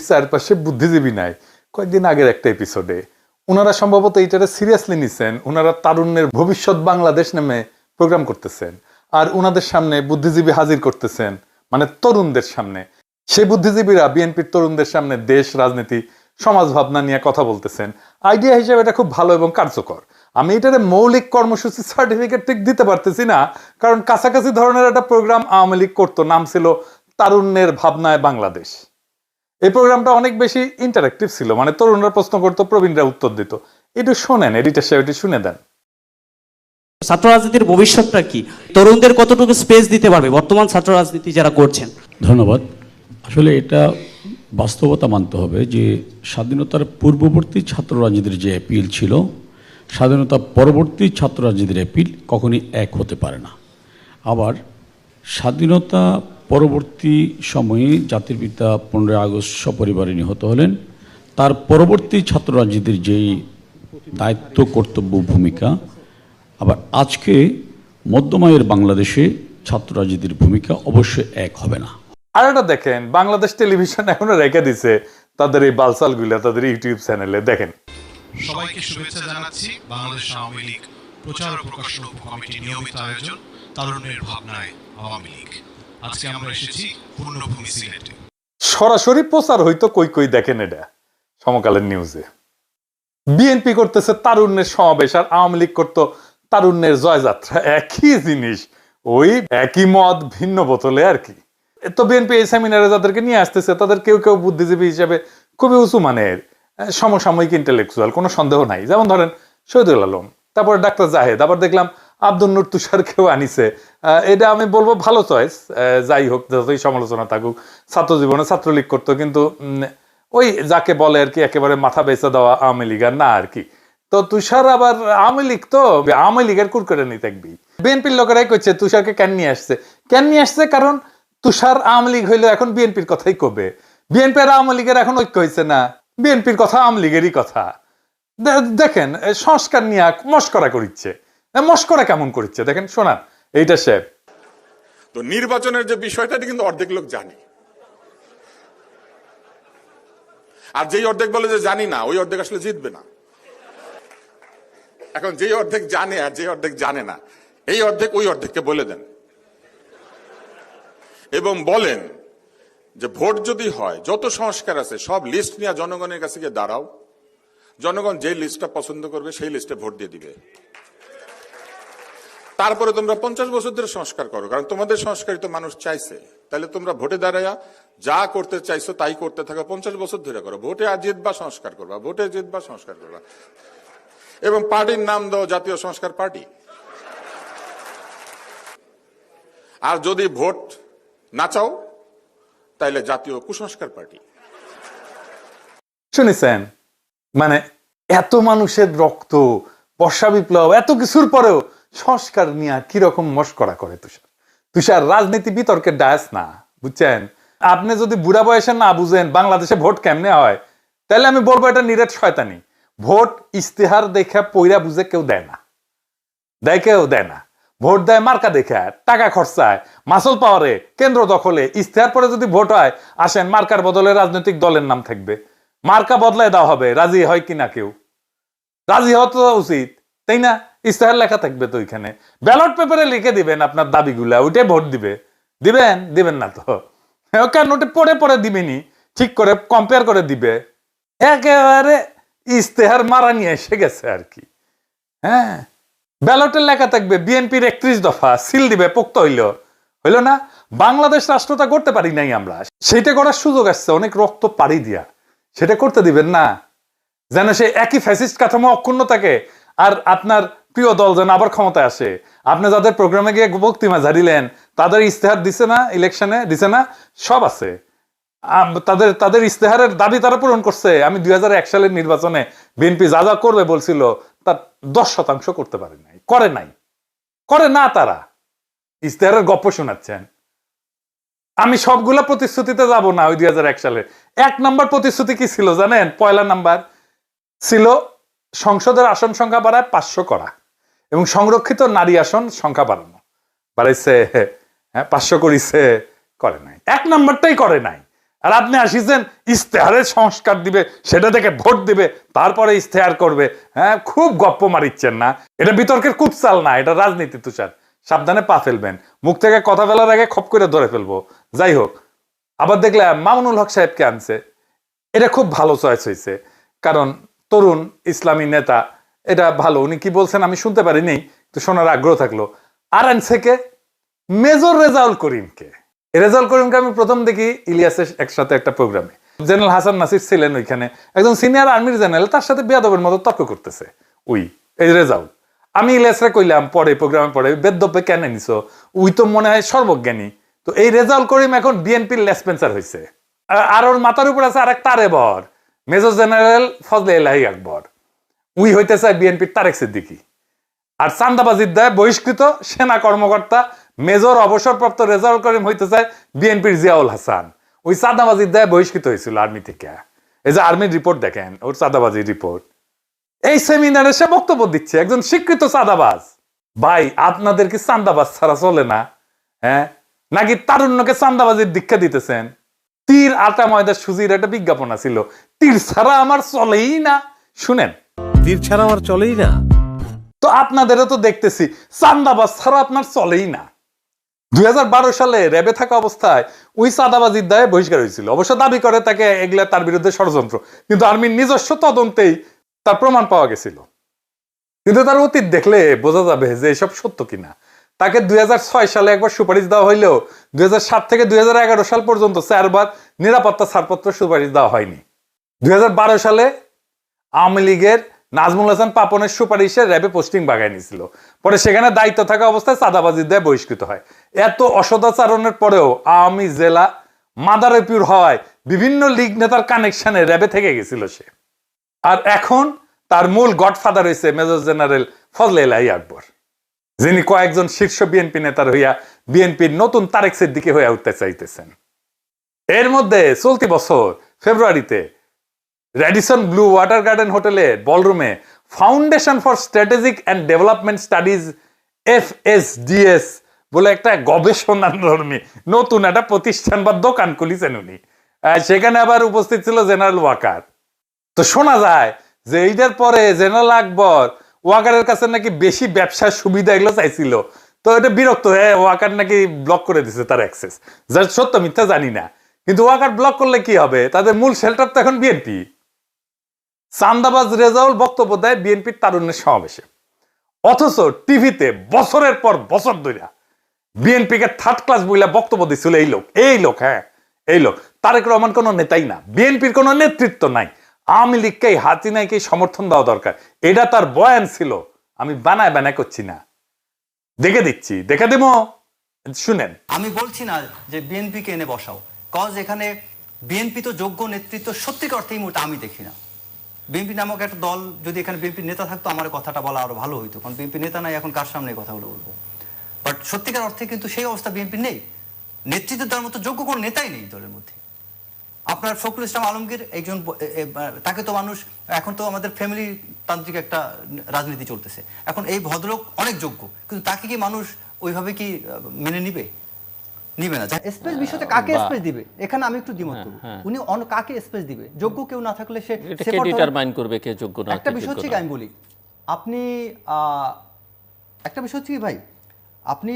চারপাশে বুদ্ধিজীবী নাই। কয়েকদিন আগের একটা এপিসোডে ওনারা সম্ভবত এইটারে সিরিয়াসলি নিছেন। ওনারা তারুণ্যের ভবিষ্যৎ বাংলাদেশ নামে প্রোগ্রাম করতেছেন, আর ওনাদের সামনে বুদ্ধিজীবী হাজির করতেছেন, মানে তরুণদের সামনে। সেই বুদ্ধিজীবীরা বিএনপির তরুণদের সামনে দেশ, রাজনীতি, সমাজ ভাবনা নিয়ে কথা বলতেছেন। আইডিয়া হিসেবে এটা খুব ভালো এবং কার্যকর। আমি এটারে মৌলিক কর্মসূচি সার্টিফিকেট ঠিক দিতে পারতেছি না, কারণ কাছাকাছি ধরনের একটা প্রোগ্রাম আওয়ামী লীগ করতো, নাম ছিল তারুণ্যের ভাবনায় বাংলাদেশ। এই প্রোগ্রামটা অনেক বেশি ইন্টারেক্টিভ ছিল, মানে তরুণরা প্রশ্ন করতো, প্রবীণরা উত্তর দিত। একটু শোনেন, এডিটর সাহেব একটু শুনে দেন। ছাত্র রাজনীতির ভবিষ্যৎটা কি? তরুণদের কতটুকু স্পেস দিতে পারবে বর্তমান ছাত্র রাজনীতি যারা করছেন? ধন্যবাদ। আসলে এটা বাস্তবতা মানতে হবে যে স্বাধীনতার পূর্ববর্তী ছাত্র রাজনীতির যে অ্যাপিল ছিল, স্বাধীনতা পরবর্তী ছাত্র রাজনীতির অ্যাপিল কখনই এক হতে পারে না। আবার স্বাধীনতা পরবর্তী সময়ে জাতির পিতা 15 আগস্ট সপরিবারে নিহত হলেন, তার পরবর্তী ছাত্র রাজনীতির যেই দায়িত্ব, কর্তব্য, ভূমিকা, আবার আজকে মধ্যমায়ের বাংলাদেশে ছাত্র রাজনীতির ভূমিকা অবশ্যই এক হবে না। আর এটা দেখেন, বাংলাদেশ টেলিভিশন এখনো রেখে দিছে তাদের এই বালসালগুলা তাদের ইউটিউব চ্যানেলে। দেখেন, সবাইকে শুভেচ্ছা জানাচ্ছি। বাংলাদেশ আওয়ামী লীগ প্রচার ও প্রকাশনা কমিটির নিয়মিত আয়োজন তারুণ্যের ভাবনায় আওয়ামী লীগ। আজকে আমরা এসেছি পূর্ণভূমি সিলেটে। সরাসরি প্রচার হইতো কই কই, দেখেন এটা সমকালের নিউজে। বিএনপি করতেছে তারুণ্যের সমাবেশ, আর আওয়ামী লীগ করতো তারুণ্যের জয়যাত্রা। একই জিনিস, ওই একই মদ ভিন্ন বোতলে আর কি। তো বিএনপি এই সেমিনারে যাদেরকে নিয়ে আসতেছে তাদের কেউ কেউ বুদ্ধিজীবী হিসেবে খুবই উঁচু মানের, সমসাময়িক ইন্টেলেকচুয়াল, কোনো সন্দেহ নাই। যেমন ধরেন শহীদুল আলম, তারপর ডাক্তার জাহেদ, আবার দেখলাম আব্দুল নূর তুষারকেও আনিছে। এটা আমি বলবো ভালো চয়েস। যাই হোক, যতই সমালোচনা থাকুক, ছাত্র জীবনে ছাত্রলীগ করতো, কিন্তু ওই যাকে বলে আর কি একেবারে মাথা বেঁচে দেওয়া আওয়ামী লীগ আর না আর কি। তো তুষার আবার আওয়ামী লীগ, তো আওয়ামী লীগের কুরকুরে নিয়ে থাকবি। বিএনপির লোকেরাই করছে তুষারকে কেন নিয়ে আসছে, কেন নিয়ে আসছে, কারণ তুষার আওয়ামী লীগ হইলো এখন বিএনপির কথাই কবে। বিএনপি আর আওয়ামী লীগের এখন ঐক্য হয়েছে না, বিএনপির কথা আওয়ামী লীগেরই কথা। দেখেন সংস্কার নিয়ে মস্করা করিচ্ছে। মস্করা কেমন করিচ্ছে দেখেন, শোনান এইটা সে। তো নির্বাচনের যে বিষয়টা কিন্তু অর্ধেক লোক জানে, আর যেই অর্ধেক বলে যে জানি না, ওই অর্ধেক আসলে জিতবে না। এখন যেই অর্ধেক জানে আর যে অর্ধেক জানে না, এই অর্ধেক ওই অর্ধেককে বলে দেন এবং বলেন যে ভোট যদি হয়, যত সংস্কার আছে সব লিস্ট নিয়ে জনগণের কাছে গিয়ে দাঁড়াও, জনগণ যে লিস্টটা পছন্দ করবে সেই লিস্টে ভোট দিয়ে দিবে। তারপরে তোমরা 50 বছর ধরে সংস্কার করো, কারণ তোমাদের সংস্কারিত মানুষ চাইছে। তাহলে তোমরা ভোটে দাঁড়াইয়া যা করতে চাইছো তাই করতে থাকো, 50 বছর ধরে করো। ভোটে আর জিতবা সংস্কার করবা, ভোটে জিতবা সংস্কার করবা, এবং পার্টির নাম দাও জাতীয় সংস্কার পার্টি। আর যদি ভোট না চাও তাইলে জাতীয় কুসংস্কার পার্টি। শুনেছেন, মানে এত মানুষের রক্ত, বর্ষা বিপ্লব, এত কিছুর পরেও সংস্কার নিয়ে কিরকম মস্করা করে তুষার। তুষার রাজনীতি বিতর্কের ডায়াস না, বুঝছেন? আপনি যদি বুড়া বয়সে না বুঝেন বাংলাদেশে ভোট কেমনে হয়, তাহলে আমি বলবো এটা নিরেট শয়তানি। ভোট ইস্তেহার দেখে পয়রা বুঝে কেউ দেয় না, কেউ দেয় না। ভোট দেয় মার্কা দেখে, টাকা খরচায়, মাসল পাওয়ারে, কেন্দ্র দখলে। ইস্তেহার পরে যদি ভোট হয়, আসেন মার্কার বদলে রাজনৈতিক দলের নাম থাকবে, মার্কা বদলায় দেওয়া হবে। রাজি হয় কিনা কেউ? রাজি হওয়া তো উচিত, তাই না? ইস্তেহার লেখা থাকবে তো ওইখানে, ব্যালট পেপারে লিখে দিবেন আপনার দাবিগুলা, ওইটাই ভোট দিবে। দিবেন না তো কেন? ওটা পড়ে পড়ে দিবেনি, ঠিক করে কম্পেয়ার করে দিবে। একেবারে ইস্তেহার মারা নিয়ে এসে গেছে আর কি। হ্যাঁ, ব্যালটের লেখা থাকবে বিএনপির 31 দফা, সিল দিবে, পোক্ত হইল না। বাংলাদেশ রাষ্ট্রটা করতে পারি নাই আমরা, সেটা করার সুযোগ আসছে অনেক রক্ত পাড়ি দিয়া, সেটা করতে দিবেন না, যেন সে একই ফ্যাসিস্ট কাঠামো অক্ষুণ্ণ থাকে, আর আপনার প্রিয় দল যেন আবার ক্ষমতায় আসে। আপনি যাদের প্রোগ্রামে গিয়ে বক্তৃতা ঝাড়িলেন, তাদের ইস্তেহার দিছে না, ইলেকশনে দিছে না, সব আছে। তাদের ইস্তেহারের দাবি তারা পূরণ করছে। আমি 2001 সালের নির্বাচনে বিএনপি যা যা করবে বলছিল তার 10% করতে পারে নাই, করে না তারা। ইস্তেহারের গপ্প শোনাচ্ছেন। আমি সবগুলা প্রতিশ্রুতিতে যাব না। ওই 2001 সালে 1 নম্বর প্রতিশ্রুতি কি ছিল জানেন? পয়লা নাম্বার ছিল সংসদের আসন সংখ্যা বাড়ায় 500 করা, এবং সংরক্ষিত নারী আসন সংখ্যা বাড়ানো। বাড়াইছে, হ্যাঁ 500 করিছে, করে নাই। 1 নম্বরটাই করে নাই। আর আপনি আসিছেন ইস্তেহারের সংস্কার দিবে, সেটা থেকে ভোট দিবে, তারপরে ইস্তেহার করবে। হ্যাঁ, খুব গপ্প মারিচ্ছেন না, এটা বিতর্কের কুৎসাল না, এটা রাজনীতি। তুষার, সাবধানে পা ফেলবেন, মুখ থেকে কথা ফেলার আগে খপ করে ধরে ফেলবো। যাই হোক, আবার দেখলাম মামুনুল হক সাহেবকে আনছে, এটা খুব ভালো চয়েস হয়েছে, কারণ তরুণ ইসলামী নেতা, এটা ভালো। উনি কি বলছেন আমি শুনতে পারিনি, তো শোনার আগ্রহ থাকলো। আর আনছে কে? মেজর রেজাউল করিমকে। রেজাউল করিমকে আমি প্রথম দেখি ইলিয়াসের একসাথে একটা প্রোগ্রামে, জেনারেল হাসান নাসির ছিলেন ওইখানে, একজন সিনিয়র আর্মির জেনারেল, তার সাথে বেয়াদবের মতো তর্ক করতেছে এই রেজাউল। আমি ইলিয়াসরে কইলাম পরে প্রোগ্রামে, পরে বেদব্যে কেন নিছো, উই তো মনে হয় সর্বজ্ঞানী। তো এই রেজাউল করিম এখন বিএনপির লেসপেন্সার হয়েছে, আর ওর মাথার উপর আছে আরেক তারেবর, মেজর জেনারেল ফজলে এলাহি আকবর। উই হইতে চায় বিএনপির তারেক সিদ্দিকী। আর চান্দাবাজির দায়ে বহিষ্কৃত সেনা কর্মকর্তা মেজর অবসরপ্রাপ্ত রেজাউল করিম হইতে চায় বিএনপির জিয়াউল হাসান। ওই চাঁদাবাজির দায়ে বহিষ্কৃত হয়েছিল আর্মি থেকে। এই যে আর্মির রিপোর্ট দেখেন, ওর চাঁদাবাজির রিপোর্ট। এই সেমিনারে সে বক্তব্য দিচ্ছে, একজন স্বীকৃত চাঁদাবাজ। ভাই, আপনাদের কি চাঁদাবাজ ছাড়া চলে না? হ্যাঁ, নাকি তারুণ্যকে চাঁদাবাজির দীক্ষা দিতেছেন? তীর আটা ময়দা সুজির একটা বিজ্ঞাপন ছিল, তীর ছাড়া আমার চলেই না। শুনেন, তীর ছাড়া আমার চলেই না। তো আপনাদেরও তো দেখতেছি চাঁদাবাজ ছাড়া আপনার চলেই না। 2012 সালে র্যাবে থাকা অবস্থায় ওই চাঁদাবাজির দায়ে বহিষ্কার হয়েছিল। অবশ্য দাবি করে তাকে এগুলা তার বিরুদ্ধে ষড়যন্ত্র, কিন্তু আর্মির নিজস্ব তদন্তেই তার প্রমাণ পাওয়া গেছিল। কিন্তু তার অতীত দেখলে বোঝা যাবে যে এসব সত্য কিনা। তাকে 2006 সালে একবার সুপারিশ দেওয়া হইলেও 2007 থেকে 2011 সাল পর্যন্ত 4 বার নিরাপত্তা ছাড়পত্র সুপারিশ দেওয়া হয়নি। 2012 সালে আওয়ামী লীগের নাজমুল হাসান পাপনের সুপারিশে র্যাবে পোস্টিং বাগায় নিয়েছিল, পরে সেখানে দায়িত্ব থাকা অবস্থায় চাঁদাবাজির দায়ে বহিষ্কৃত হয়। এত অসদাচরণের পরেও আওয়ামী জেলা মাদারীপুর হওয়ায় বিভিন্ন লীগ নেতার কানেকশনে র্যাবে থেকে গেছিল সে। আর এখন তার মূল গডফাদার হয়েছে মেজর জেনারেল ফজলে এলাহি আকবর, যিনি কয়েকজন শীর্ষ বিএনপি নেতার হইয়া বিএনপির নতুন তারেক সিদ্দিকী হইয়া উঠতে চাইতেছেন। এর মধ্যে চলতি বছর ফেব্রুয়ারিতে রেডিসন ব্লু ওয়াটার গার্ডেন হোটেলের বলরুমে foundation for strategic and development studies FSDS বলে একটা গবেষণাধর্মী নতুন একটা প্রতিষ্ঠান বা দোকান খুলিছেন উনি। সেখানে আবার উপস্থিত ছিল জেনারেল ওয়াকার। তো শোনা যায় যে এইটার পরে জেনারেল আকবর ওয়াকারের কাছে নাকি বেশি ব্যবসার সুবিধা এগুলো চাইছিল। তো এটা বিরক্ত হয়ে ওয়াকার নাকি ব্লক করে দিছে তার অ্যাক্সেস। যার সত্য মিথ্যা জানি না, কিন্তু ওয়াকার ব্লক করলে কি হবে? তাদের মূল শেল্টার তো এখন বিএনপি। চান্দাবাজ রেজাউল বক্তব্য দেয় বিএনপির তারুণ্যের সমাবেশে, অথচ টিভিতে বছরের পর বছর ধরে বিএনপিকে থার্ড ক্লাস বইলা বক্তব্য দিচ্ছিল এই লোক। হ্যাঁ, এই লোক তারেক রহমান কোনো নেতাই না, বিএনপির কোনো নেতৃত্ব নাই, আওয়ামী লীগকে হাসিনাকে সমর্থন দেওয়া দরকার, এটা তার বয়ান ছিল। আমি বানায় করছি না, দেখে দিচ্ছি, দেখে দেবো, শুনেন। আমি বলছি না যে বিএনপিকে এনে বসাও, কজ এখানে বিএনপি তো যোগ্য নেতৃত্ব সত্যিকার অর্থে এই মুহূর্তে আমি দেখি না। বিএনপি নামক একটা দল, যদি এখানে বিএনপি নেতা থাকতো আমার কথাটা বলা আরো ভালো হইতো, কারণ বিএনপি নেতা নাই, এখন কার সামনে কথাগুলো বলবো। বাট সত্যিকার অর্থে কিন্তু সেই অবস্থা বিএনপি নেই, নেতৃত্ব দেওয়ার মতো যোগ্য কোনো নেতাই নেই দলের মধ্যে। আপনার ফখরুল ইসলাম আলমগীর একজন, তাকে তো মানুষ, এখন তো আমাদের ফ্যামিলি তান্ত্রিক একটা রাজনীতি চলতেছে, এখন এই ভদ্রলোক অনেক যোগ্য, কিন্তু তাকে কি মানুষ ওইভাবে কি মেনে নিবে? নিবে না। স্পেস বিষয়তে কাকে স্পেস দিবে, এখানে আমি একটু দ্বিমত করব। উনি কাকে স্পেস দিবে? যোগ্য কেউ না থাকলে সে কে ডিটারমাইন করবে কে যোগ্য না? একটা বিষয় হচ্ছে কি, আমি বলি, আপনি একটা বিষয় হচ্ছে কি ভাই, আপনি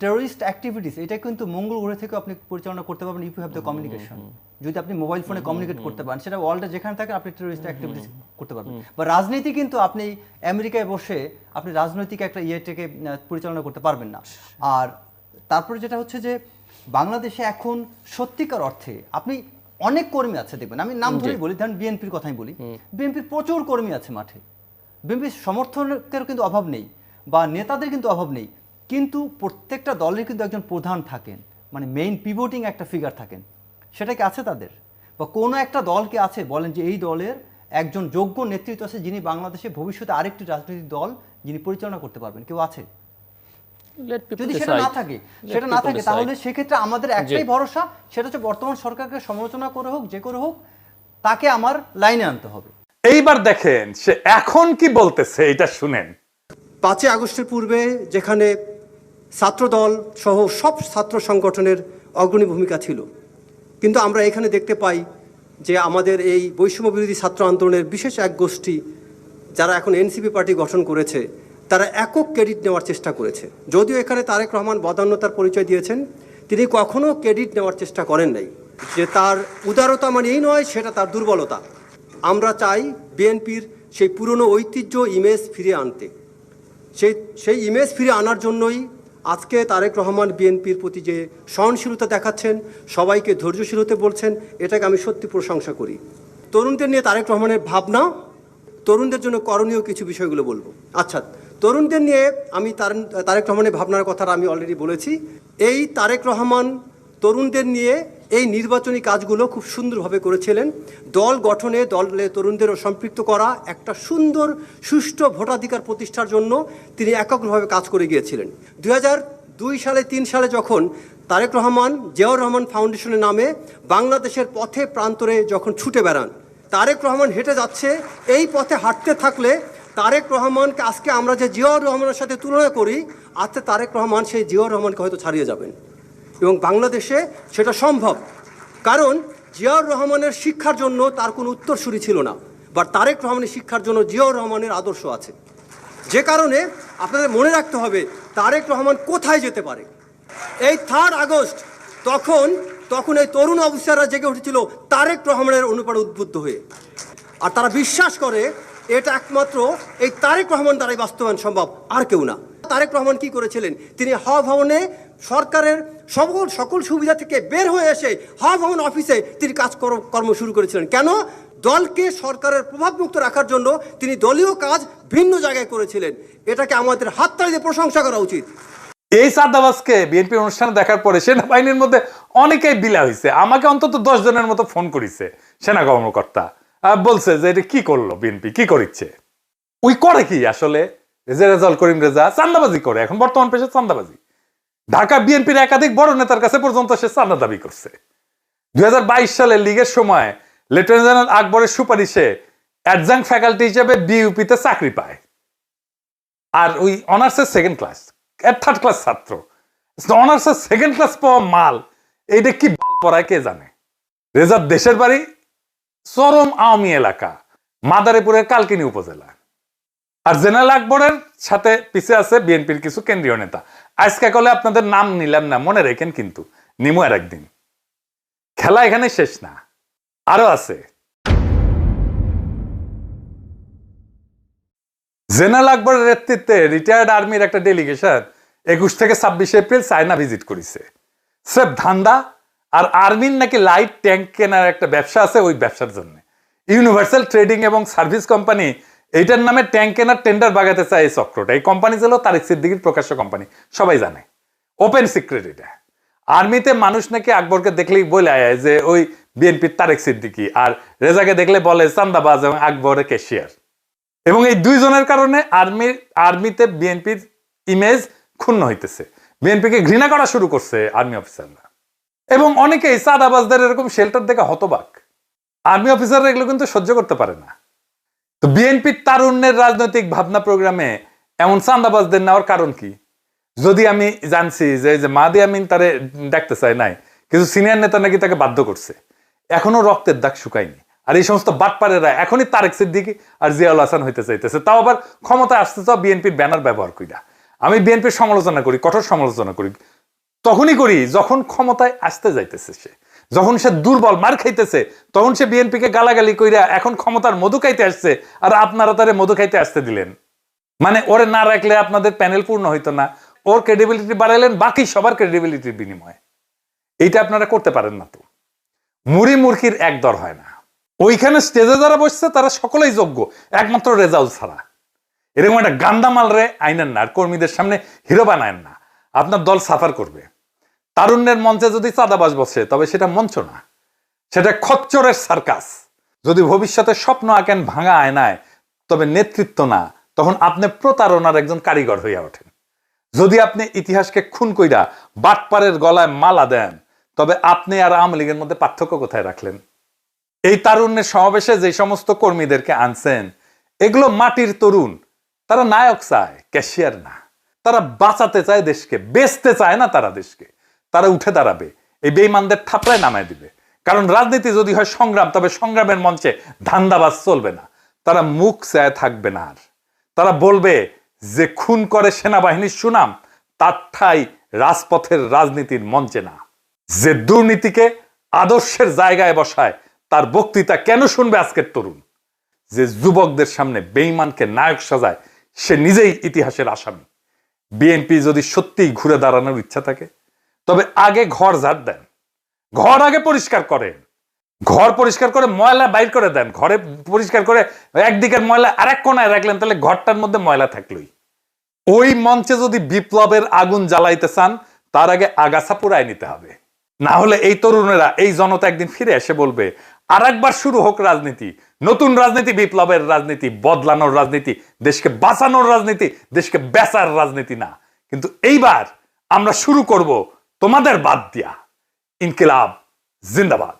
টেররিস্ট অ্যাক্টিভিটিস এটা কিন্তু মঙ্গল গ্রহ থেকে আপনি পরিচালনা করতে পারবেন if you have the communication. যদি আপনি মোবাইল ফোনে কমিউনিকেট করতে পারেন, সেটা ওয়ার্ল্ডে যেখানে থাকে আপনি টেররিস্ট অ্যাক্টিভিটিস করতে পারবেন। বা রাজনীতি কিন্তু আপনি আমেরিকায় বসে আপনি রাজনৈতিক একটা ইয়েটাকে পরিচালনা করতে পারবেন না। আর তারপরে যেটা হচ্ছে যে বাংলাদেশে এখন সত্যিকার অর্থে আপনি অনেক কর্মী আছে দেখবেন, আমি নাম ধরেই বলি, ধরেন বিএনপির কথাই বলি, বিএনপির প্রচুর কর্মী আছে মাঠে, বিএনপির সমর্থকের কিন্তু অভাব নেই বা নেতাদের কিন্তু অভাব নেই, কিন্তু প্রত্যেকটা দলের কিন্তু একজন প্রধান থাকেন, মানে মেইন পিভটিং একটা ফিগার থাকেন। সেটা কি আছে তাদের? বা কোনো একটা দলকে আছে বলেন যে এই দলের একজন যোগ্য নেতৃত্ব আছে যিনি বাংলাদেশে ভবিষ্যতে আরেকটি রাজনৈতিক দল যিনি পরিচালনা করতে পারবেন, কেউ আছে? যদি সেটা না থাকে তাহলে সেক্ষেত্রে আমাদের একটাই ভরসা, সেটা হচ্ছে বর্তমান সরকারকে সমালোচনা করে হোক, যে করে হোক, তাকে আমার লাইনে আনতে হবে। এইবার দেখেন সে এখন কি বলতেছে, এটা শুনেন। 5 আগস্টের পূর্বে যেখানে ছাত্রদল সহ সব ছাত্র সংগঠনের অগ্রণী ভূমিকা ছিল, কিন্তু আমরা এখানে দেখতে পাই যে আমাদের এই বৈষম্য বিরোধী ছাত্র আন্দোলনের বিশেষ এক গোষ্ঠী যারা এখন এনসিপি পার্টি গঠন করেছে, তারা একক ক্রেডিট নেওয়ার চেষ্টা করেছে। যদিও এখানে তারেক রহমান বদান্যতার পরিচয় দিয়েছেন, তিনি কখনো ক্রেডিট নেওয়ার চেষ্টা করেন নাই। যে তার উদারতা মানে এই নয়, সেটা তার দুর্বলতা। আমরা চাই বিএনপির সেই পুরনো ঐতিহ্য ইমেজ ফিরিয়ে আনতে। সেই ইমেজ ফিরিয়ে আনার জন্যই আজকে তারেক রহমান বিএনপির প্রতি যে সহনশীলতা দেখাচ্ছেন, সবাইকে ধৈর্যশীল হতে বলছেন, এটাকে আমি সত্যি প্রশংসা করি। তরুণদের নিয়ে তারেক রহমানের ভাবনা, তরুণদের জন্য করণীয় কিছু বিষয়গুলো বলবো। আচ্ছা, তরুণদের নিয়ে আমি তারেক রহমানের ভাবনার কথাটা আমি অলরেডি বলেছি। এই তারেক রহমান তরুণদের নিয়ে এই নির্বাচনী কাজগুলো খুব সুন্দরভাবে করেছিলেন। দল গঠনে দলে তরুণদেরও সম্পৃক্ত করা, একটা সুন্দর সুষ্ঠু ভোটাধিকার প্রতিষ্ঠার জন্য তিনি এককভাবে কাজ করে গিয়েছিলেন। 2002 সালে 3 সালে যখন তারেক রহমান জিয়াউর রহমান ফাউন্ডেশনের নামে বাংলাদেশের পথে প্রান্তরে যখন ছুটে বেড়ান, তারেক রহমান হেঁটে যাচ্ছে, এই পথে হাঁটতে থাকলে তারেক রহমানকে আজকে আমরা যে জিয়াউর রহমানের সাথে তুলনা করি, আজকে তারেক রহমান সেই জিয়াউর রহমানকে হয়তো ছাড়িয়ে যাবেন এবং বাংলাদেশে সেটা সম্ভব। কারণ জিয়াউর রহমানের শিক্ষার জন্য তার কোনো উত্তরসূরি ছিল না, বা তারেক রহমানের শিক্ষার জন্য জিয়াউর রহমানের আদর্শ আছে। যে কারণে আপনাদের মনে রাখতে হবে তারেক রহমান কোথায় যেতে পারে। এই 3 আগস্ট তখন এই তরুণ অফিসাররা জেগে উঠেছিল তারেক রহমানের অনুপ্রেরণায় উদ্বুদ্ধ হয়ে, আর তারা বিশ্বাস করে এটা একমাত্র এই তারেক রহমান দ্বারাই বাস্তবায়ন সম্ভব, আর কেউ না। তারেক রহমান কি করেছিলেন? তিনি হাওয়া ভবনে সরকারের সকল সুবিধা থেকে বের হয়ে এসে হাওয়া ভবন অফিসে তিনি কর্ম শুরু করেছিলেন। কেন? দলকে সরকারের প্রভাবমুক্ত রাখার জন্য তিনি দলীয় কাজ ভিন্ন জায়গায় করেছিলেন। এটাকে আমাদের হাততালি দিয়ে প্রশংসা করা উচিত। এই সাদাবাসকে বিএনপি অনুষ্ঠানে দেখার পরে সেনাবাহিনীর মধ্যে অনেকেই বিলা হয়েছে। আমাকে অন্তত 10 জনের মতো ফোন করেছে সেনা কর্মকর্তা, বলছে যে এটা কি করলো, বিএনপি কি করিচ্ছে, ওই করে কি আসলে রেজাউল করিম রেজা চান্দাবাজি করে, এখন বর্তমান পেশা চান্দাবাজি। ঢাকা বিএনপির একাধিক বড় নেতার কাছে পর্যন্ত সে চান্দা দাবি করছে। 2022 সালে লীগের সময় লেফটেন্যান্ট জেনারেল আকবরের সুপারিশে অ্যাডজাঙ্ক ফ্যাকাল্টি হিসেবে বিইউপিতে চাকরি পায়, আর ওই অনার্সের 2nd ক্লাস, 3rd ক্লাস ছাত্র, অনার্সের 2nd ক্লাস পাওয়া মাল, এইটা কি পড়ায় কে জানে। রেজার দেশের বাড়ি চরম আওয়ামী এলাকা, মাদারীপুরের কালকিনি উপজেলা। আর জেনারেল আকবরের সাথে পিছিয়ে আছে বিএনপির কিছু কেন্দ্রীয় নেতা। আজকে কলে আপনাদের নাম নিলাম না, মনে রেখেন কিন্তু, নিমু আর একদিন। খেলা এখানে শেষ না, আরো আছে। জেনারেল আকবরের নেতৃত্বে রিটায়ার্ড আর্মির একটা ডেলিগেশন 21 থেকে 26 এপ্রিল চায়না ভিজিট করেছে। স্রেফ ধান্দা, আর আর্মির নাকি লাইট ট্যাঙ্ক কেনার একটা ব্যবসা আছে, ওই ব্যবসার জন্য ইউনিভার্সাল ট্রেডিং এবং সার্ভিস কোম্পানি এইটার নামে ট্যাঙ্ক কেনার টেন্ডার বাগাতে চায় এই চক্রটা। এই কোম্পানি ছিল তারেক সিদ্দিকীর প্রকাশ্য কোম্পানি, সবাই জানে, ওপেন সিক্রেট এটা। আর্মিতে মানুষ নাকি আকবরকে দেখলেই বলে আয় যে ওই বিএনপির তারেক সিদ্দিকী, আর রেজাকে দেখলে বলে চান্দাবাজ এবং আকবরের ক্যাশিয়ার। এবং এই 2 জনের কারণে আর্মিতে বিএনপির ইমেজ ক্ষুণ্ণ হইতেছে, বিএনপিকে ঘৃণা করা শুরু করছে আর্মি অফিসাররা। এবং অনেকেই চাঁদাবাজদের এরকম শেল্টার দেখে হতবাক। আর্মি অফিসাররা এগুলো কিন্তু সহ্য করতে পারে না। তো বিএনপির তারুণ্যের রাজনৈতিক ভাবনা প্রোগ্রামে এমন চাঁদাবাজদের নেওয়ার কারণ কি? যদি আমি জানছি যে মাহদি আমিন তারে দেখতে চায় নাই, কিছু সিনিয়র নেতা নাকি তাকে বাধ্য করছে, এখনো রক্তের দাগ শুকায়নি। আর এই সমস্ত বাটপারেরা এখনই তারেক সিদ্দিকী আর জিয়াউল হাসান হইতে চাইতেছে, তাও আবার ক্ষমতায় আসতে চাও বিএনপির ব্যানার ব্যবহার কইরা। আমি বিএনপির সমালোচনা করি, কঠোর সমালোচনা করি, তখনই করি যখন ক্ষমতায় আসতে যাইতেছে সে, যখন সে দুর্বল মার খাইতেছে, তখন সে বিএনপিকে গালাগালি কইরা এখন ক্ষমতার মধু খাইতে আসছে, আর আপনারা তারে মধু খাইতে আসতে দিলেন। মানে ওরে না রাখলে আপনাদের প্যানেল পূর্ণ হইতো না, ওর ক্রেডিবিলিটি বাড়াইলেন বাকি সবার ক্রেডিবিলিটির বিনিময়ে। এইটা আপনারা করতে পারেন না। তো মুড়ি মুরগির এক দর হয় না। ওইখানে স্টেজে যারা বসছে তারা সকলেই যোগ্য, একমাত্র রেজাউল ছাড়া। এরকম একটা গান্দামাল রে আইনেন না, আর কর্মীদের সামনে হিরো বানায়েন না, আপনার দল সাফার করবে। তারুণ্যের মঞ্চে যদি চাঁদাবাজ বসে তবে সেটা মঞ্চ না, সেটা খচ্চরের সার্কাস। যদি ভবিষ্যতে স্বপ্ন আঁকেন ভাঙা আয়নায়, তবে নেতৃত্ব না, তখন আপনি প্রতারণার একজন কারিগর হইয়া ওঠেন। যদি আপনি ইতিহাসকে খুন কইরা বাটপারের গলায় মালা দেন, তবে আপনি আর আওয়ামী লীগের মধ্যে পার্থক্য কোথায় রাখলেন? এই তারুণ্যের সমাবেশে যে সমস্ত কর্মীদেরকে আনছেন, এগুলো মাটির তরুণ। তারা নায়ক চায়, ক্যাশিয়ার না। তারা বাঁচাতে চায় দেশকে, বেচতে চায় না তারা দেশকে। তারা উঠে দাঁড়াবে, এই বেঈমানদের থাপড়ায় নামায় দিবে। কারণ রাজনীতি যদি হয় সংগ্রাম, তবে সংগ্রামের মঞ্চে ধান্দাবাজ চলবে না। তারা মুখ চায় থাকবে না, আর তারা বলবে যে খুন করে সেনাবাহিনীর সুনাম, তার ঠাঁই রাজপথের রাজনীতির মঞ্চে না। যে দুর্নীতিকে আদর্শের জায়গায় বসায়, তার বক্তৃতা কেন শুনবে আজকের তরুণ? যে যুবকদের সামনে বেঈমানকে নায়ক সাজায়, সে নিজেই ইতিহাসের আসামি। বিএনপি যদি সত্যিই ঘুরে দাঁড়ানোর ইচ্ছা থাকে, তবে আগে ঘর ঝাড় দেন, ঘর আগে পরিষ্কার করেন, ঘর পরিষ্কার করে ময়লা বাইর করে দেন। ঘরে পরিষ্কার করে একদিকের ময়লা আরেক কোনায় রাখলেন, তাহলে ঘরটার মধ্যে ময়লা থাকলোই। ওই মঞ্চে যদি বিপ্লবের আগুন জ্বালাইতে চান, তার আগে আগাছা পুরাই নিতে হবে। না হলে এই তরুণেরা, এই জনতা একদিন ফিরে এসে বলবে আর একবার শুরু হোক রাজনীতি, নতুন রাজনীতি, বিপ্লবের রাজনীতি, বদলানোর রাজনীতি, দেশকে বাঁচানোর রাজনীতি, দেশকে বেচার রাজনীতি না। কিন্তু এইবার আমরা শুরু করব তোমাদের বাদ দিয়া। ইনকিলাব জিন্দাবাদ।